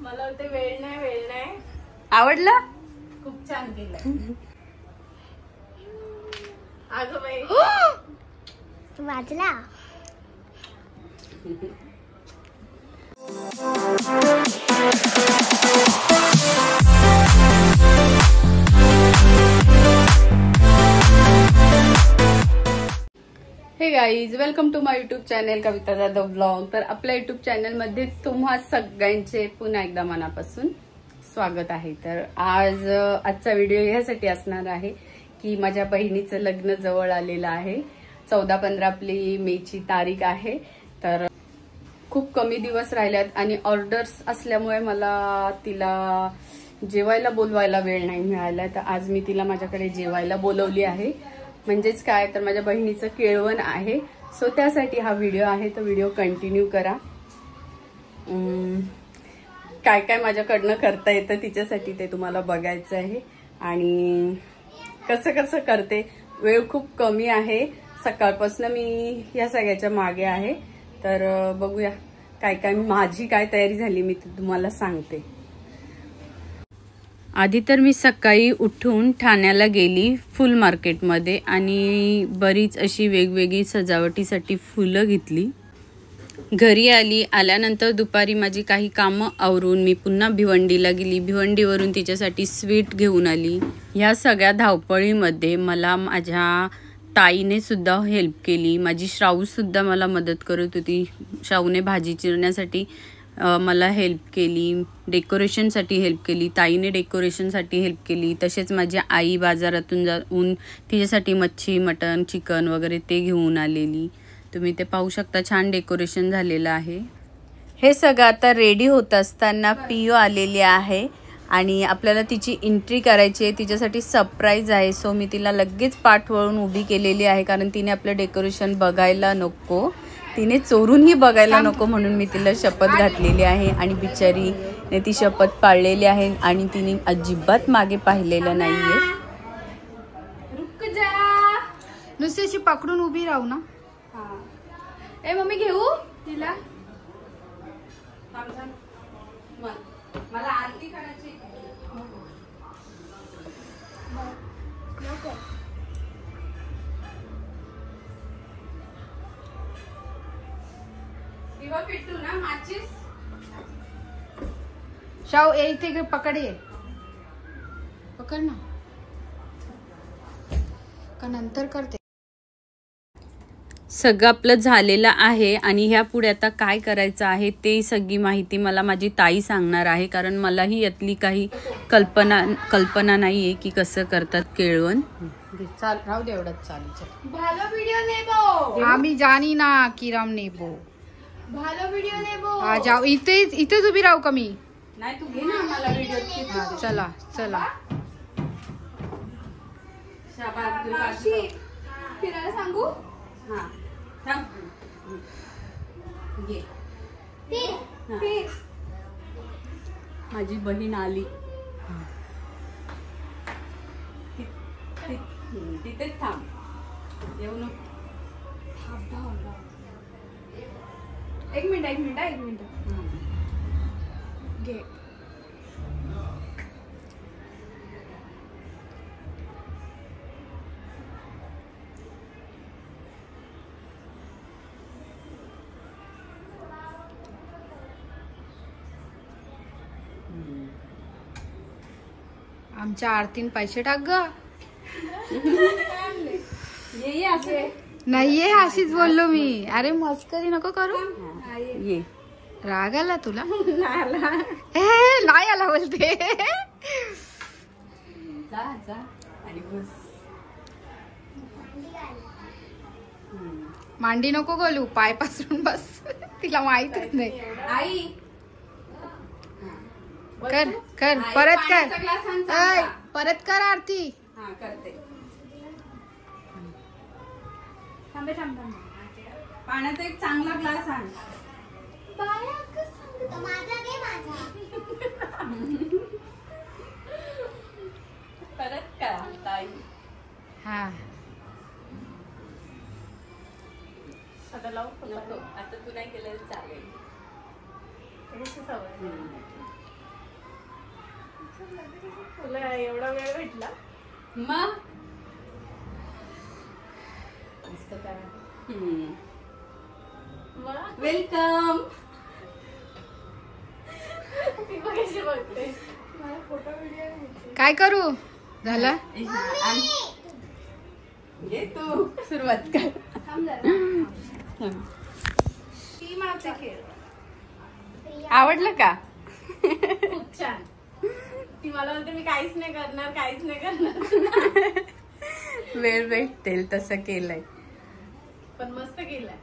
मला होते वेळ नाही आवडलं? खूप छान केलं. अगं बाई वाजला. Hey guys, welcome to my YouTube channel Kavita Jadhav blog. तर आपल्या युट्यूब चॅनलमध्ये तुम्हा सगळ्यांचे पुन्हा एकदा मनापासून स्वागत आहे. तर आजचा व्हिडिओ ह्यासाठी असणार आहे की माझ्या बहिणीचं लग्न जवळ आलेलं आहे. 14-15 आपली मेची तारीख आहे. तर खूप कमी दिवस राहिल्यात आणि ऑर्डर्स असल्यामुळे मला तिला जेवायला बोलवायला वेळ नाही मिळाला. तर आज मी तिला माझ्याकडे जेवायला बोलवली आहे. म्हणजेच काय तर माझ्या बहिणीचं केळवण आहे. सो त्यासाठी हा व्हिडिओ आहे. तर व्हिडिओ कंटिन्यू करा. काय काय माझ्याकडनं करता येतं तिच्यासाठी ते तुम्हाला बघायचं आहे. आणि कसं कसं करते, वेळ खूप कमी आहे. सकाळपासून मी या सगळ्याच्या मागे आहे. तर बघूया काय काय माझी काय तयारी झाली मी तुम्हाला सांगते. आधी तर मी सकाळी उठून ठाण्याला गेली फुल मार्केटमध्ये आणि बरीच अशी वेगवेगळी सजावटीसाठी फुलं घेतली. घरी आल्यानंतर दुपारी माझी काही कामं आवरून मी पुन्हा भिवंडीला गेली. भिवंडीवरून तिच्यासाठी स्वीट घेऊन आली. ह्या सगळ्या धावपळीमध्ये मला माझ्या ताईने सुद्धा हेल्प केली. माझी श्राऊसुद्धा मला मदत करत होती. श्राऊने भाजी चिरण्यासाठी मला हेल्प केली. डेकोरेशनसाठी हेल्प केली. ताईने डेकोरेशनसाठी हेल्प केली. तसेच माझी आई बाजारातून जाऊन तिच्यासाठी मच्छी, मटण, चिकन वगैरे ते घेऊन आलेली. तुम्ही ते पाहू शकता. छान डेकोरेशन झालेलं आहे. हे सगळं आता रेडी होत असताना पिओ आलेली आहे आणि आपल्याला तिची एंट्री करायची आहे. तिच्यासाठी सरप्राईज आहे. सो मी तिला लगेच पाठ वळून उभी केलेली आहे, कारण तिने आपलं डेकोरेशन बघायला नको, तिने चोरूनही बघायला नको म्हणून मी तिला शपथ घातलेली आहे. आणि बिचारीने ती शपथ पाळलेली आहे आणि तिने अजिबात मागे पाहिलेलं नाहीये. नुसती अशी पकडून उभी राहू ना. ए मम्मी घेऊ तिला. मला आरती करायची. दिवा पेटू ना माचीस. शाव ए इथे पकड. ये पकड ना का नंतर करते. सगळं आपलं झालेलं आहे आणि ह्या पुढे आता काय करायचं आहे ते सगळी माहिती मला माझी ताई सांगणार आहे, कारण मलाही यातली काही कल्पना नाहीये की कसं करतात केळवण. चाल राहू दे एवढंच. चालू भालो वीडियो नेबो. आम्ही जानी ना किराम नेबो. भालो वीडियो नेबो. हा जाऊ. इथेच उभी राहू का मी. नाही तू घे ना मला व्हिडिओ. चला चला. फिरायला सांगू. हा माझी बहीण आली. तिथेच थांब. येऊ नको. एक मिनिट घे. आमच्या आरतीन पैसे टाक ग. नाहीये अशीच बोललो मी. अरे मस्करी नको करू. ये. राग आला तुला. नाही आला बोलते. मांडी नको गोलू, पाय पसरून बस. तिला माहितच नाही. आई कर कर परत कर. परत कर आरती. हा करते. पाण्याचा एक चांगला ग्लास आण. परत का ताई. हा आता लावू नको. आता तू नाही केलं चालेल. तुला एवढा वेळ भेटला? मग वेलकम. ती बघ कशी बघते. मला फोटो व्हिडिओ घ्यायचे. काय करू झालं? घे तू सुरुवात कर. थांब जरा. ती मागचा खेळ आवडलं का? खूप छान. ती मला म्हणते मी काहीच नाही करणार, काहीच नाही करणार. वेळ भेटेल तसं केलंय. पण मस्त केलाय.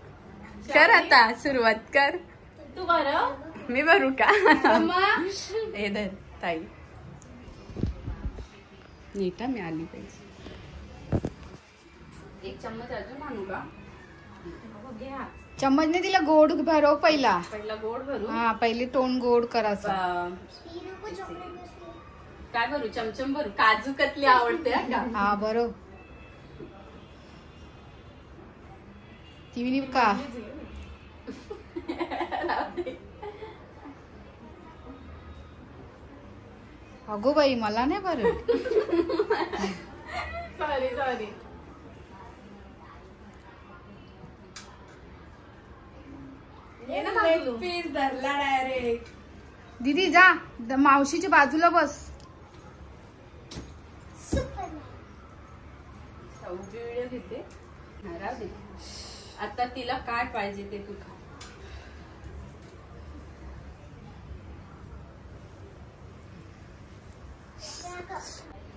कर आता सुरुवात कर. तू बरं मी भरू का? मम्मा. हे धर ताई. नीटा मी आली पाहिजे. एक चम्मच अजून आणू का? घ्या. चम्मचने तिला गोड भरव पहिला. पहिला गोड भरू. हा पहिले तोंड गोड करायचं. काय भरू? चमचम भरू? काजू कतली आवडते का? हा बरो ती का अगो बाई मला नाही बरं. Sorry sorry. पीस धरला डायरेक्ट. दीदी जा मावशीच्या बाजूला बस. व्हिडिओ घेते. राहू दे. आता तिला काय पाहिजे ते तू खा.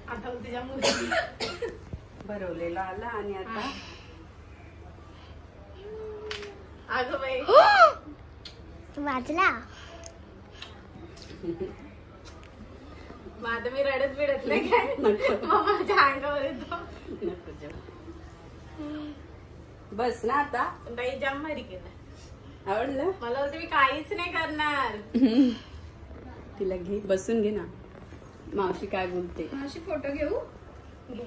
आता तिच्या मुली भरवलेला आला आणि आता अगं बाई वाजला. माझं मी रडत बिडत नाही काय. मग माझ्या अंगावर येतो. नको जेवू. बस ना आता. बाई जाम भारी केलं. आवडलं? मला होतं मी काहीच नाही करणार. तिला घे बसून घे ना. मावशी काय बोलते? मावशी फोटो घेऊ. घे.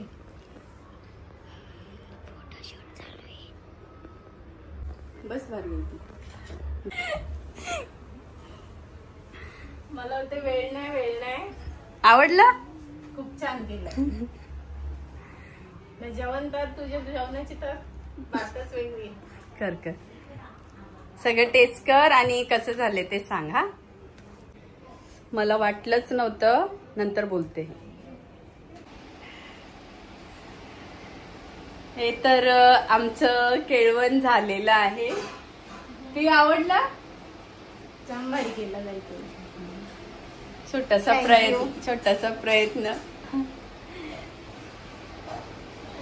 बस भारी बोलते. मला होते वेळ नाही वेळ नाही. आवडलं? खूप छान केलंय. जेवण तर तुझ्या जेवणाची तर बातच वेगळी. कर कर. सगळं टेस्ट कर आणि कसं झाले ते सांग. हा मला वाटलंच नव्हतं. नंतर बोलते. हे तर आमचं केळवण झालेलं आहे. ती आवडला? जाम भारी केलं जायचं. छोटासा प्रयत्न.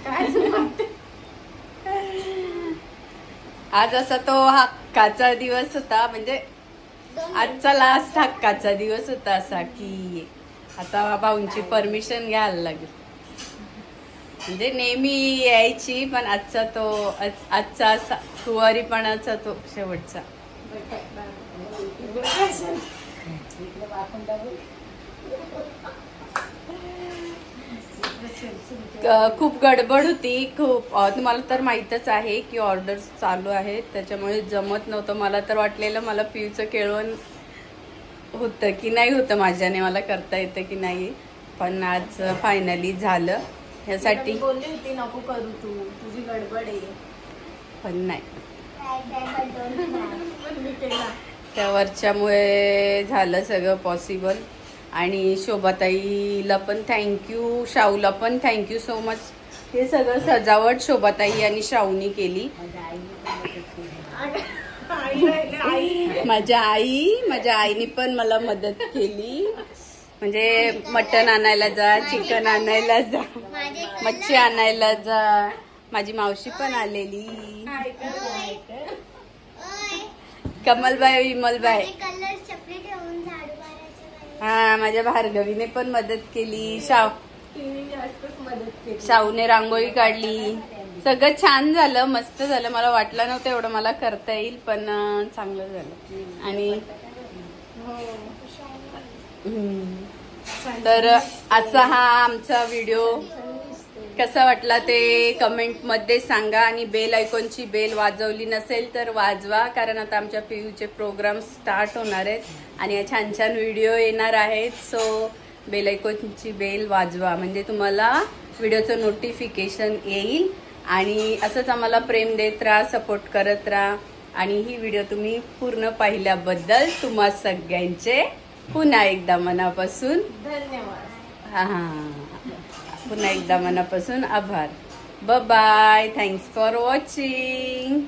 काय आज असा तो हक्काचा दिवस होता. म्हणजे आजचा लास्ट हक्काचा दिवस होता असा की आता भाऊंची परमिशन घ्यायला लागेल. म्हणजे नेहमी यायची पण आजचा कुवारीपणाचा तो शेवटचा. खूप गडबड होती. खूप तुम्हाला तर माहीतच आहे की ऑर्डर्स चालू आहेत. त्याच्यामुळे जमत नव्हतं. मला तर वाटलेलं मला पिऊचं केळवण होतं की नाही होतं माझ्याने, मला करता येतं की नाही. पण आज फायनली झालं. ह्यासाठी बोलली होती नको करू तू, तुझी गडबड आहे. पण नाही, पण मी केला. त्या वरच्यामुळे झालं सगळं पॉसिबल. आणि शोभाताईला पण थँक्यू, शाहूला पण थँक्यू सो मच. हे सगळं सजावट शोभाताई आणि शाहूनी केली. माझ्या आईने पण मला मदत केली. म्हणजे मटण आणायला जा, चिकन आणायला जा, मच्छी आणायला जा. माझी मावशी पण आलेली, कमलबाई, विमलबाई. हा, माझ्या भार्गवीने पण मदत केली. शाहूने रांगोळी काढली. सगळं छान झालं, मस्त झालं. मला वाटलं नव्हतं एवढं मला करता येईल, पण चांगलं झालं. आणि तर असा हा आमचा व्हिडिओ कसा वाटला ते कमेंट मध्ये सांगा. आणि बेल आयकॉनची बेल वाजवली नसेल तर वाजवा, कारण आता आमच्या पीयूचे प्रोग्राम स्टार्ट होणार आहेत आणि छान छान व्हिडिओ येणार आहेत. सो बेल आयकॉनची बेल वाजवा, म्हणजे तुम्हाला व्हिडिओचं नोटिफिकेशन येईल. आणि असंच आम्हाला प्रेम देत राहा, सपोर्ट करत राहा. आणि ही व्हिडिओ तुम्ही पूर्ण पाहिल्याबद्दल तुम्हा सगळ्यांचे पुन्हा एकदा मनापासून धन्यवाद. हां, पुन्हा एकदा मनापासून आभार. बाय. Thanks for watching.